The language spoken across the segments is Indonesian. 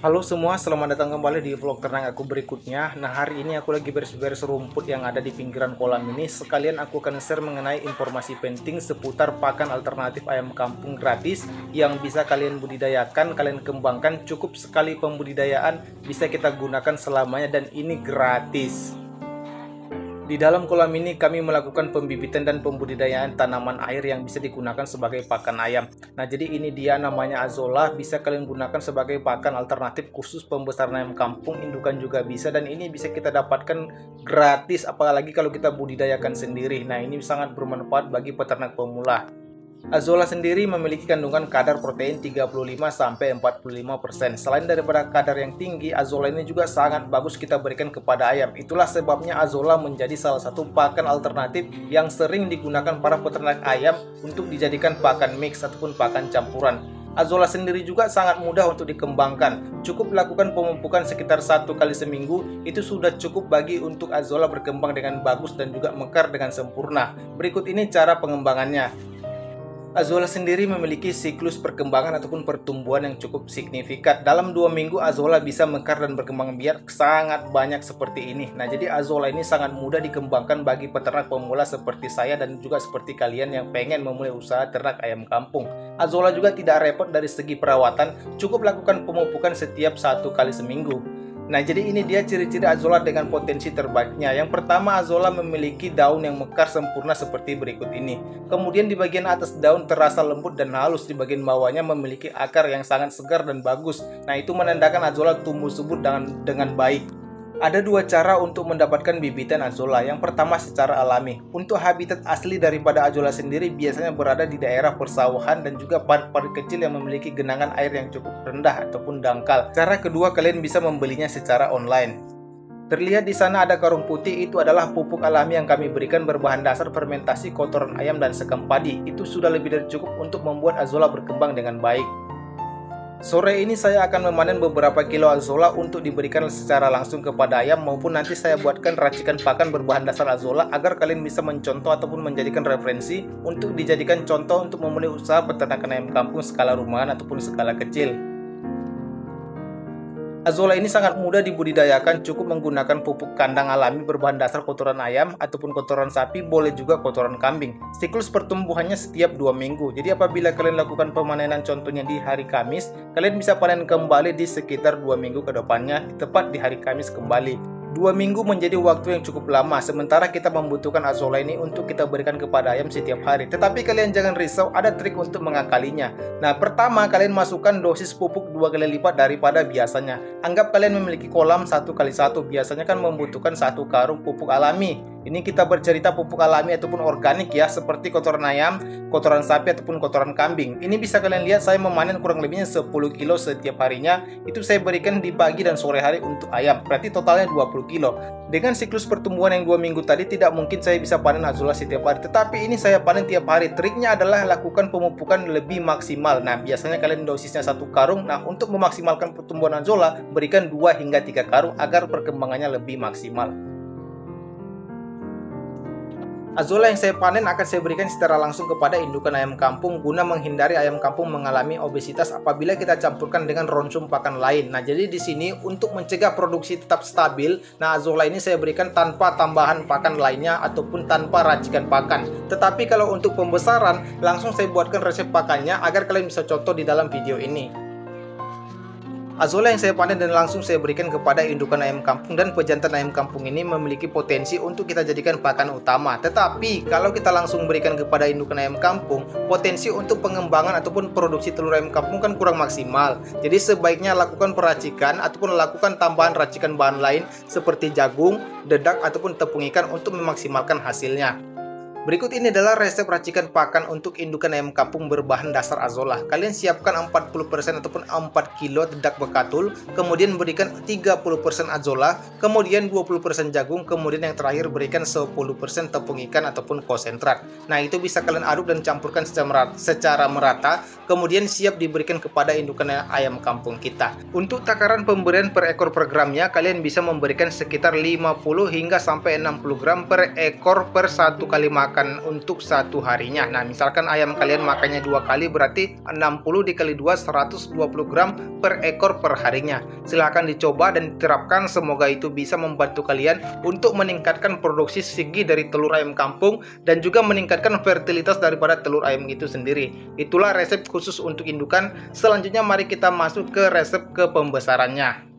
Halo semua, selamat datang kembali di vlog ternak aku berikutnya. Nah, hari ini aku lagi beres-beres rumput yang ada di pinggiran kolam ini. Sekalian aku akan share mengenai informasi penting seputar pakan alternatif ayam kampung gratis yang bisa kalian budidayakan, kalian kembangkan. Cukup sekali pembudidayaan, bisa kita gunakan selamanya dan ini gratis. Di dalam kolam ini kami melakukan pembibitan dan pembudidayaan tanaman air yang bisa digunakan sebagai pakan ayam. Nah, jadi ini dia namanya Azolla, bisa kalian gunakan sebagai pakan alternatif khusus pembesaran ayam kampung, indukan juga bisa, dan ini bisa kita dapatkan gratis apalagi kalau kita budidayakan sendiri. Nah, ini sangat bermanfaat bagi peternak pemula. Azolla sendiri memiliki kandungan kadar protein 35-45%. Selain daripada kadar yang tinggi, Azolla ini juga sangat bagus kita berikan kepada ayam. Itulah sebabnya Azolla menjadi salah satu pakan alternatif yang sering digunakan para peternak ayam untuk dijadikan pakan mix ataupun pakan campuran. Azolla sendiri juga sangat mudah untuk dikembangkan. Cukup lakukan pemupukan sekitar 1 kali seminggu, itu sudah cukup bagi untuk Azolla berkembang dengan bagus dan juga mekar dengan sempurna. Berikut ini cara pengembangannya. Azolla sendiri memiliki siklus perkembangan ataupun pertumbuhan yang cukup signifikan. Dalam 2 minggu Azolla bisa mekar dan berkembang biak sangat banyak seperti ini. Nah, jadi Azolla ini sangat mudah dikembangkan bagi peternak pemula seperti saya dan juga seperti kalian yang pengen memulai usaha ternak ayam kampung. Azolla juga tidak repot dari segi perawatan, cukup lakukan pemupukan setiap 1 kali seminggu. Nah, jadi ini dia ciri-ciri Azolla dengan potensi terbaiknya. Yang pertama, Azolla memiliki daun yang mekar sempurna seperti berikut ini. Kemudian di bagian atas daun terasa lembut dan halus, di bagian bawahnya memiliki akar yang sangat segar dan bagus. Nah, itu menandakan Azolla tumbuh subur dengan baik. Ada 2 cara untuk mendapatkan bibitan Azolla. Yang pertama secara alami. Untuk habitat asli daripada Azolla sendiri biasanya berada di daerah persawahan dan juga parit-parit kecil yang memiliki genangan air yang cukup rendah ataupun dangkal. Cara kedua, kalian bisa membelinya secara online. Terlihat di sana ada karung putih, itu adalah pupuk alami yang kami berikan berbahan dasar fermentasi kotoran ayam dan sekam padi. Itu sudah lebih dari cukup untuk membuat Azolla berkembang dengan baik. Sore ini saya akan memanen beberapa kilo Azolla untuk diberikan secara langsung kepada ayam, maupun nanti saya buatkan racikan pakan berbahan dasar Azolla agar kalian bisa mencontoh ataupun menjadikan referensi untuk dijadikan contoh untuk memulai usaha peternakan ayam kampung skala rumahan ataupun skala kecil. Azolla ini sangat mudah dibudidayakan, cukup menggunakan pupuk kandang alami berbahan dasar kotoran ayam ataupun kotoran sapi, boleh juga kotoran kambing. Siklus pertumbuhannya setiap 2 minggu. Jadi apabila kalian lakukan pemanenan contohnya di hari Kamis, kalian bisa panen kembali di sekitar 2 minggu ke depannya, tepat di hari Kamis kembali. 2 minggu menjadi waktu yang cukup lama, sementara kita membutuhkan Azolla ini untuk kita berikan kepada ayam setiap hari. Tetapi kalian jangan risau, ada trik untuk mengakalinya. Nah, pertama kalian masukkan dosis pupuk 2 kali lipat daripada biasanya. Anggap kalian memiliki kolam 1x1, biasanya kan membutuhkan 1 karung pupuk alami. Ini kita bercerita pupuk alami ataupun organik ya, seperti kotoran ayam, kotoran sapi ataupun kotoran kambing. Ini bisa kalian lihat saya memanen kurang lebihnya 10 kilo setiap harinya. Itu saya berikan di pagi dan sore hari untuk ayam. Berarti totalnya 20 kilo. Dengan siklus pertumbuhan yang 2 minggu tadi tidak mungkin saya bisa panen Azolla setiap hari. Tetapi ini saya panen tiap hari. Triknya adalah lakukan pemupukan lebih maksimal. Nah, biasanya kalian dosisnya 1 karung. Nah, untuk memaksimalkan pertumbuhan Azolla, berikan 2 hingga 3 karung agar perkembangannya lebih maksimal. Azolla yang saya panen akan saya berikan secara langsung kepada indukan ayam kampung guna menghindari ayam kampung mengalami obesitas apabila kita campurkan dengan ronsum pakan lain. Nah, jadi di sini untuk mencegah produksi tetap stabil, nah Azolla ini saya berikan tanpa tambahan pakan lainnya ataupun tanpa racikan pakan. Tetapi kalau untuk pembesaran, langsung saya buatkan resep pakannya agar kalian bisa contoh di dalam video ini. Azolla yang saya panen dan langsung saya berikan kepada indukan ayam kampung dan pejantan ayam kampung ini memiliki potensi untuk kita jadikan pakan utama. Tetapi kalau kita langsung berikan kepada indukan ayam kampung, potensi untuk pengembangan ataupun produksi telur ayam kampung kan kurang maksimal. Jadi sebaiknya lakukan peracikan ataupun lakukan tambahan racikan bahan lain seperti jagung, dedak ataupun tepung ikan untuk memaksimalkan hasilnya. Berikut ini adalah resep racikan pakan untuk indukan ayam kampung berbahan dasar Azolla. Kalian siapkan 40% ataupun 4 kilo dedak bekatul, kemudian berikan 30% Azolla, kemudian 20% jagung, kemudian yang terakhir berikan 10% tepung ikan ataupun konsentrat. Nah, itu bisa kalian aduk dan campurkan secara merata, kemudian siap diberikan kepada indukan ayam kampung kita. Untuk takaran pemberian per ekor per gramnya, kalian bisa memberikan sekitar 50 hingga sampai 60 gram per ekor per 1 kali makan pakan untuk satu harinya. Nah, misalkan ayam kalian makannya 2 kali, berarti 60 dikali 2, 120 gram per ekor per harinya. Silahkan dicoba dan diterapkan, semoga itu bisa membantu kalian untuk meningkatkan produksi segi dari telur ayam kampung dan juga meningkatkan fertilitas daripada telur ayam itu sendiri. Itulah resep khusus untuk indukan. Selanjutnya mari kita masuk ke resep ke pembesarannya.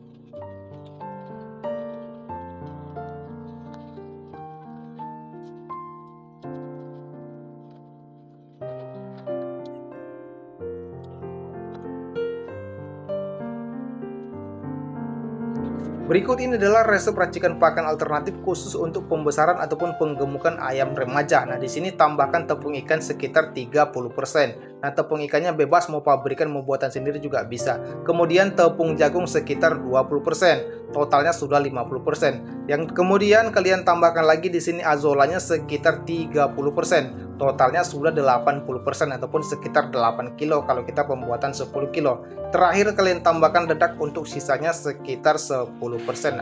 Berikut ini adalah resep racikan pakan alternatif khusus untuk pembesaran ataupun penggemukan ayam remaja. Nah, di sini tambahkan tepung ikan sekitar 30%. Nah, tepung ikannya bebas, mau pabrikan mau buatan sendiri juga bisa. Kemudian tepung jagung sekitar 20%. Totalnya sudah 50%. Yang kemudian kalian tambahkan lagi di sini azolanya sekitar 30%. Totalnya sudah 80% ataupun sekitar 8 kilo kalau kita pembuatan 10 kilo. Terakhir kalian tambahkan dedak untuk sisanya sekitar 10%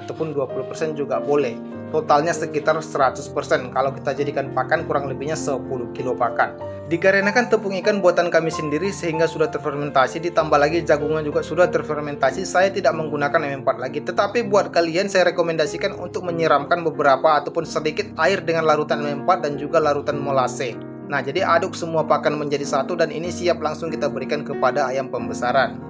ataupun 20% juga boleh. Totalnya sekitar 100% kalau kita jadikan pakan, kurang lebihnya 10 kilo pakan. Dikarenakan tepung ikan buatan kami sendiri sehingga sudah terfermentasi, ditambah lagi jagungnya juga sudah terfermentasi, saya tidak menggunakan M4 lagi. Tetapi buat kalian saya rekomendasikan untuk menyiramkan beberapa ataupun sedikit air dengan larutan M4 dan juga larutan molase. Nah, jadi aduk semua pakan menjadi satu dan ini siap langsung kita berikan kepada ayam pembesaran.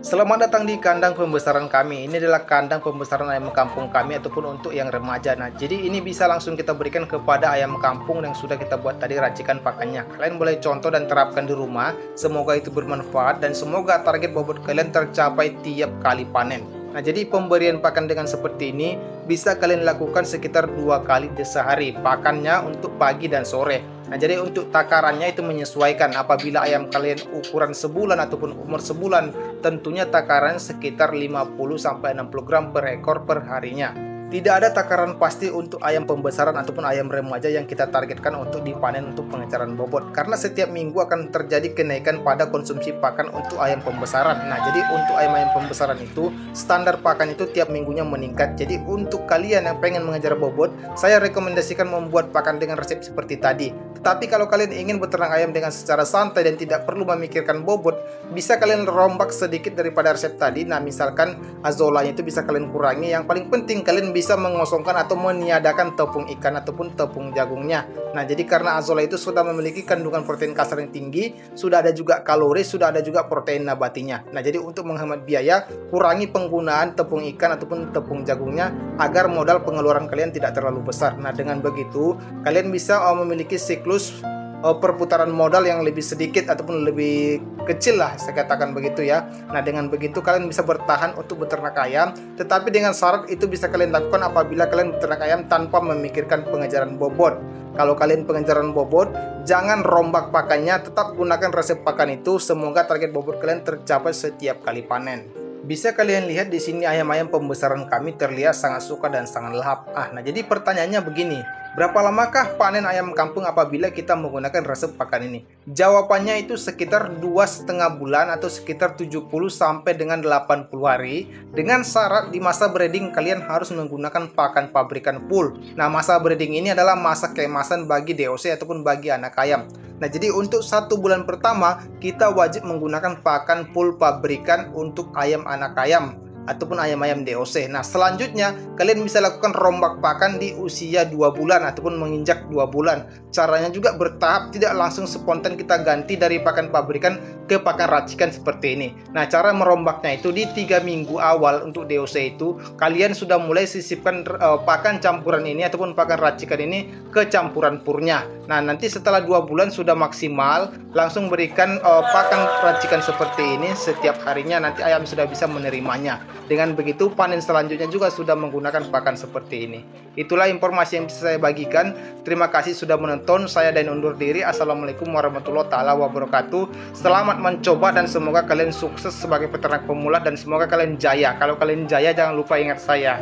Selamat datang di kandang pembesaran kami. Ini adalah kandang pembesaran ayam kampung kami ataupun untuk yang remaja. Nah, jadi ini bisa langsung kita berikan kepada ayam kampung yang sudah kita buat tadi racikan pakannya. Kalian boleh contoh dan terapkan di rumah. Semoga itu bermanfaat dan semoga target bobot kalian tercapai tiap kali panen. Nah, jadi pemberian pakan dengan seperti ini bisa kalian lakukan sekitar 2 kali sehari. Pakannya untuk pagi dan sore. Nah, jadi untuk takarannya itu menyesuaikan. Apabila ayam kalian ukuran sebulan ataupun umur sebulan, tentunya takaran sekitar 50-60 gram per ekor per harinya. Tidak ada takaran pasti untuk ayam pembesaran ataupun ayam remaja yang kita targetkan untuk dipanen untuk pengecaran bobot. Karena setiap minggu akan terjadi kenaikan pada konsumsi pakan untuk ayam pembesaran. Nah, jadi untuk ayam-ayam pembesaran itu, standar pakan itu tiap minggunya meningkat. Jadi untuk kalian yang pengen mengejar bobot, saya rekomendasikan membuat pakan dengan resep seperti tadi. Tetapi kalau kalian ingin beternak ayam dengan secara santai dan tidak perlu memikirkan bobot, bisa kalian rombak sedikit daripada resep tadi. Nah, misalkan azolanya itu bisa kalian kurangi. Yang paling penting kalian bisa mengosongkan atau meniadakan tepung ikan ataupun tepung jagungnya. Nah, jadi karena azola itu sudah memiliki kandungan protein kasar yang tinggi, sudah ada juga kalori, sudah ada juga protein nabatinya. Nah, jadi untuk menghemat biaya, kurangi penggunaan tepung ikan ataupun tepung jagungnya agar modal pengeluaran kalian tidak terlalu besar. Nah, dengan begitu kalian bisa memiliki siklus perputaran modal yang lebih sedikit ataupun lebih kecil lah, saya katakan begitu ya. Nah, dengan begitu kalian bisa bertahan untuk beternak ayam, tetapi dengan syarat itu bisa kalian lakukan apabila kalian beternak ayam tanpa memikirkan pengejaran bobot. Kalau kalian pengejaran bobot, jangan rombak pakannya, tetap gunakan resep pakan itu. Semoga target bobot kalian tercapai setiap kali panen. Bisa kalian lihat di sini ayam-ayam pembesaran kami terlihat sangat suka dan sangat lahap. Nah, jadi pertanyaannya begini, berapa lamakah panen ayam kampung apabila kita menggunakan resep pakan ini? Jawabannya itu sekitar 2,5 bulan atau sekitar 70 sampai dengan 80 hari. Dengan syarat di masa breeding kalian harus menggunakan pakan pabrikan full. Nah, masa breeding ini adalah masa keemasan bagi DOC ataupun bagi anak ayam. Nah, jadi untuk 1 bulan pertama kita wajib menggunakan pakan full pabrikan untuk ayam anak ayam ataupun ayam-ayam DOC. Nah, selanjutnya kalian bisa lakukan rombak pakan di usia 2 bulan ataupun menginjak 2 bulan. Caranya juga bertahap, tidak langsung spontan kita ganti dari pakan pabrikan ke pakan racikan seperti ini. Nah, cara merombaknya itu di 3 minggu awal untuk DOC itu kalian sudah mulai sisipkan pakan campuran ini ataupun pakan racikan ini ke campuran purnya. Nah, nanti setelah 2 bulan sudah maksimal, langsung berikan pakan racikan seperti ini setiap harinya, nanti ayam sudah bisa menerimanya. Dengan begitu panen selanjutnya juga sudah menggunakan pakan seperti ini. Itulah informasi yang bisa saya bagikan. Terima kasih sudah menonton. Saya Dan undur diri. Assalamualaikum warahmatullahi wabarakatuh. Selamat mencoba dan semoga kalian sukses sebagai peternak pemula dan semoga kalian jaya. Kalau kalian jaya jangan lupa ingat saya.